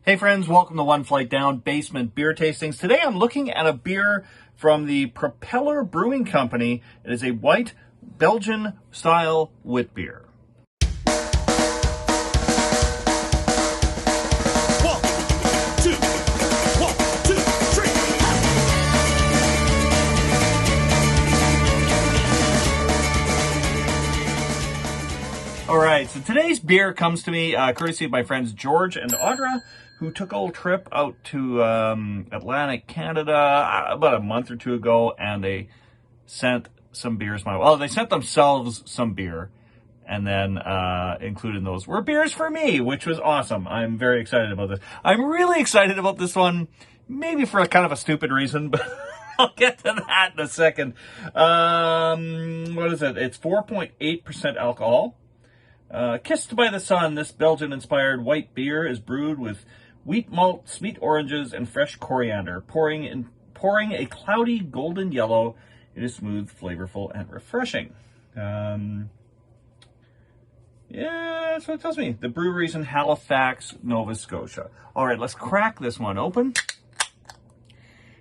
Hey friends, welcome to One Flight Down Basement Beer Tastings. Today I'm looking at a beer from the Propeller Brewing Company. It is a white Belgian style Witbier. All right, so today's beer comes to me courtesy of my friends George and Audra, who took a little trip out to Atlantic Canada about a month or two ago, and they sent some beers my way. Well, they sent themselves some beer, and then included those were beers for me, which was awesome. I'm very excited about this. I'm really excited about this one, maybe for a kind of a stupid reason, but I'll get to that in a second. What is it? It's 4.8% alcohol. Kissed by the sun, this Belgian-inspired white beer is brewed with wheat malt, sweet oranges, and fresh coriander. Pouring a cloudy golden yellow, it is smooth, flavorful, and refreshing. Yeah, that's what it tells me. The brewery's in Halifax, Nova Scotia. All right, let's crack this one open.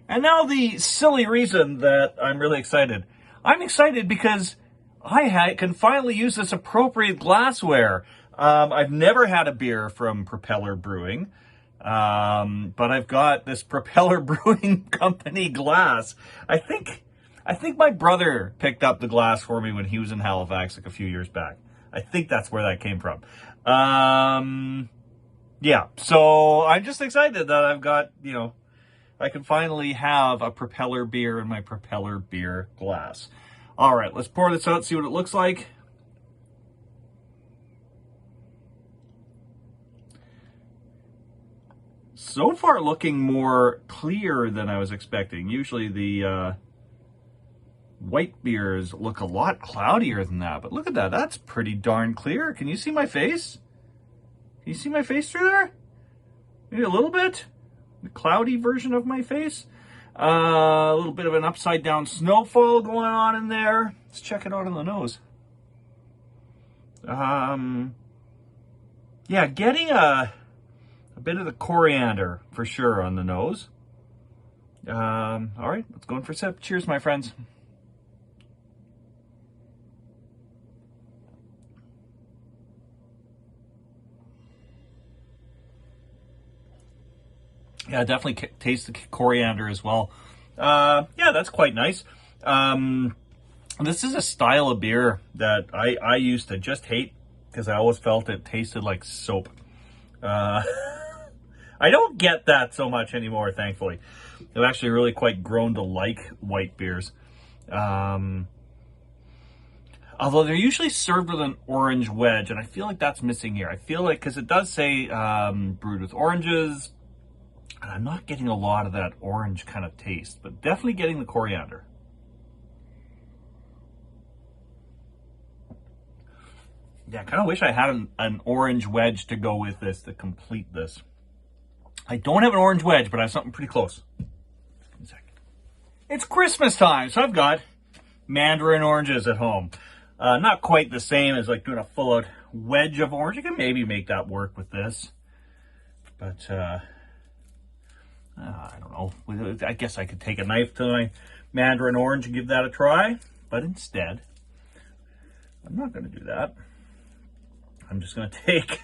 And now the silly reason that I'm really excited. I'm excited because I can finally use this appropriate glassware. I've never had a beer from Propeller Brewing, but I've got this Propeller Brewing Company glass. I think my brother picked up the glass for me when he was in Halifax like a few years back. I think that's where that came from. Yeah, so I'm just excited that I've got, I can finally have a Propeller beer in my Propeller beer glass. All right, let's pour this out, see what it looks like. So far looking more clear than I was expecting. Usually the white beers look a lot cloudier than that, but look at that. That's pretty darn clear. Can you see my face? Can you see my face through there? Maybe a little bit? The cloudy version of my face? A little bit of an upside down snowfall going on in there. Let's check it out on the nose. Yeah, getting a bit of the coriander for sure on the nose. All right, let's go in for a sip. Cheers, my friends. Yeah, definitely taste the coriander as well. Yeah, that's quite nice. This is a style of beer that I used to just hate because I always felt it tasted like soap. I don't get that so much anymore, thankfully. I've actually really quite grown to like white beers. Although they're usually served with an orange wedge, and I feel like that's missing here. I feel like, because it does say brewed with oranges, and I'm not getting a lot of that orange kind of taste, but definitely getting the coriander. Yeah, I kind of wish I had an orange wedge to go with this to complete this. I don't have an orange wedge, but I have something pretty close. One second. It's Christmas time, so I've got mandarin oranges at home. Not quite the same as like doing a full-out wedge of orange. You can maybe make that work with this, but I don't know. I guess I could take a knife to my mandarin orange and give that a try, but instead, I'm not going to do that. I'm just going to take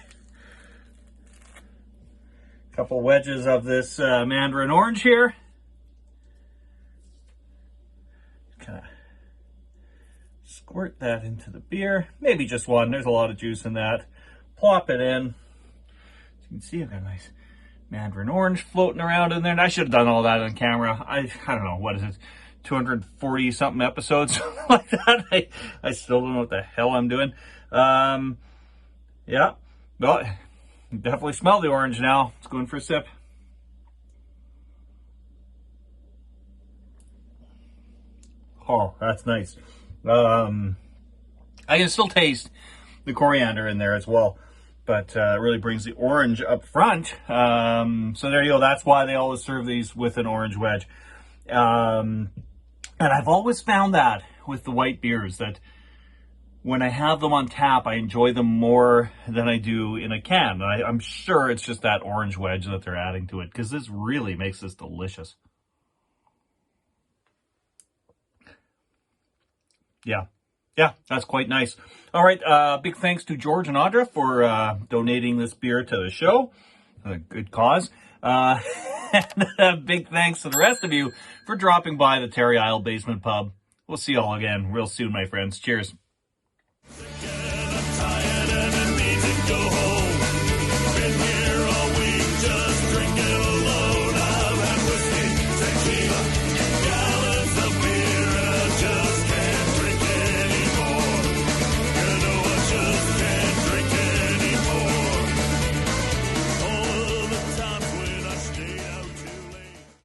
a couple wedges of this mandarin orange here. Kind of squirt that into the beer. Maybe just one. There's a lot of juice in that. Plop it in. As you can see, I've got a nice mandarin orange floating around in there, and I should have done all that on camera. I don't know, what is it, 240 something episodes, something like that. I still don't know what the hell I'm doing. Yeah, well, you definitely smell the orange now. Let's go in for a sip. Oh, that's nice. I can still taste the coriander in there as well, but it really brings the orange up front. So there you go. That's why they always serve these with an orange wedge. And I've always found that with the white beers, that when I have them on tap, I enjoy them more than I do in a can. I'm sure it's just that orange wedge that they're adding to it, because this really makes this delicious. Yeah, that's quite nice. All right, big thanks to George and Audra for donating this beer to the show. A good cause. And big thanks to the rest of you for dropping by the Terry Isle Basement Pub. We'll see you all again real soon, my friends. Cheers.